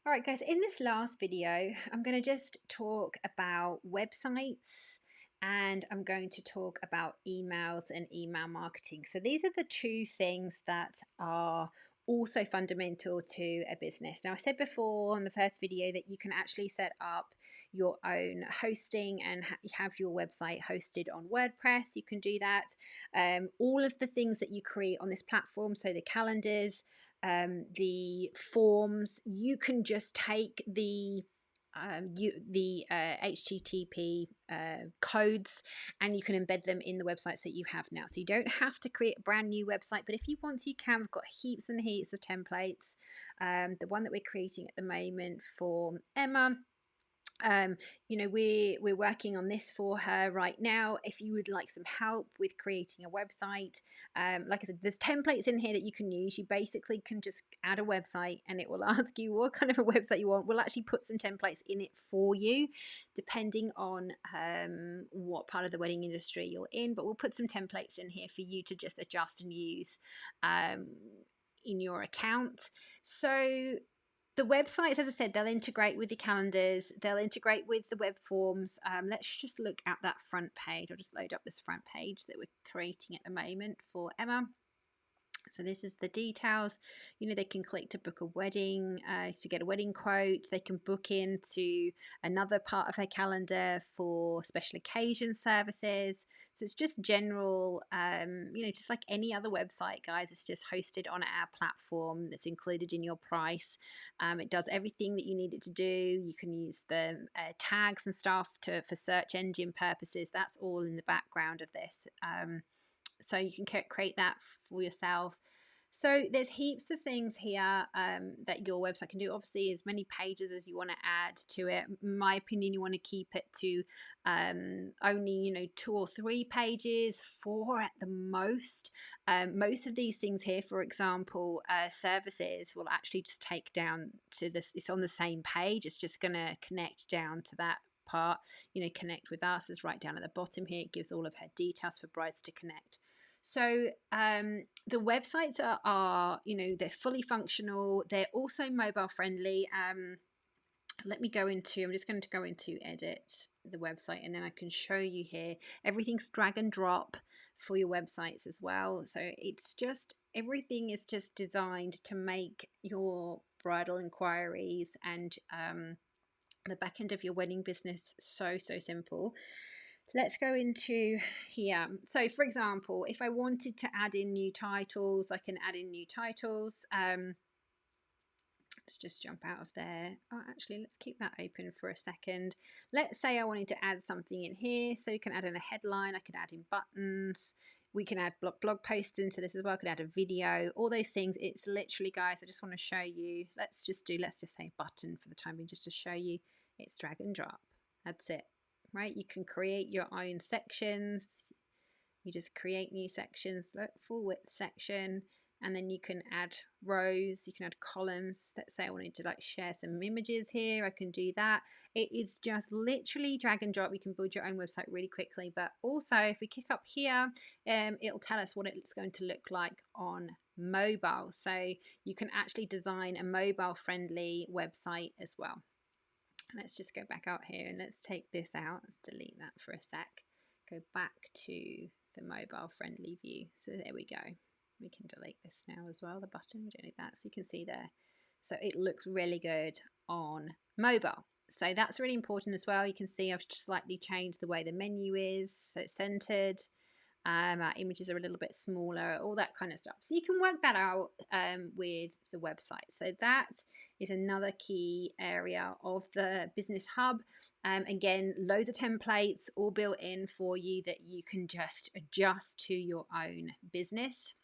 All right, guys, in this last video, I'm going to just talk about websites and I'm going to talk about emails and email marketing. So, these are the two things that are also fundamental to a business. Now, I said before in the first video that you can actually set up your own hosting and have your website hosted on WordPress. You can do that. All of the things that you create on this platform, so the calendars, the forms, you can just take the HTTP codes and you can embed them in the websites that you have now. So you don't have to create a brand new website, but if you want to, you can. We've got heaps and heaps of templates. The one that we're creating at the moment for Emma, we're working on this for her right now. If you would like some help with creating a website, like I said, there's templates in here that you can use. You basically can just add a website and it will ask you what kind of a website you want. We'll actually put some templates in it for you depending on what part of the wedding industry you're in, but we'll put some templates in here for you to just adjust and use in your account. So the websites, as I said, they'll integrate with the calendars, they'll integrate with the web forms. Let's just look at that front page. I'll just load up this front page that we're creating at the moment for Emma. So this is the details. They can click to book a wedding, to get a wedding quote. They can book into another part of her calendar for special occasion services. So it's just general, just like any other website, guys. It's just hosted on our platform that's included in your price. It does everything that you need it to do. You can use the tags and stuff for search engine purposes. That's all in the background of this. So you can create that for yourself. So there's heaps of things here that your website can do. Obviously, as many pages as you want to add to it. In my opinion, you want to keep it to only 2 or 3 pages, 4 at the most. Most of these things here, for example, services will actually just take down to this. It's on the same page. It's just going to connect down to that part. Connect with us is right down at the bottom here. It gives all of her details for brides to connect. So the websites are they're fully functional. They're also mobile friendly. I'm just going to go into edit the website and then I can show you here. Everything's drag and drop for your websites as well. So everything is just designed to make your bridal inquiries and the back end of your wedding business so simple. Let's go into here. So for example, if I wanted to add in new titles, I can add in new titles. Let's just jump out of there. Actually, let's keep that open for a second. Let's say I wanted to add something in here. So you can add in a headline. I can add in buttons. We can add blog posts into this as well. I could add a video, all those things. It's literally, guys, I just want to show you. Let's just say button for the time being, just to show you. It's drag and drop. That's it. Right, you can create your own sections. You just create new sections. Look, full width section, and then you can add rows, you can add columns. Let's say I wanted to share some images here, I can do that. It is just literally drag and drop. You can build your own website really quickly. But also if we click up here, it'll tell us what it's going to look like on mobile. So you can actually design a mobile friendly website as well. Let's just go back out here and let's take this out. Let's delete that for a sec. Go back to the mobile friendly view. So there we go. We can delete this now as well, the button. We don't need that. So you can see there. So it looks really good on mobile. So that's really important as well. You can see I've slightly changed the way the menu is. So it's centered. Our images are a little bit smaller, all that kind of stuff. So you can work that out with the website. So that is another key area of the Business Hub. Again, loads of templates all built in for you that you can just adjust to your own business.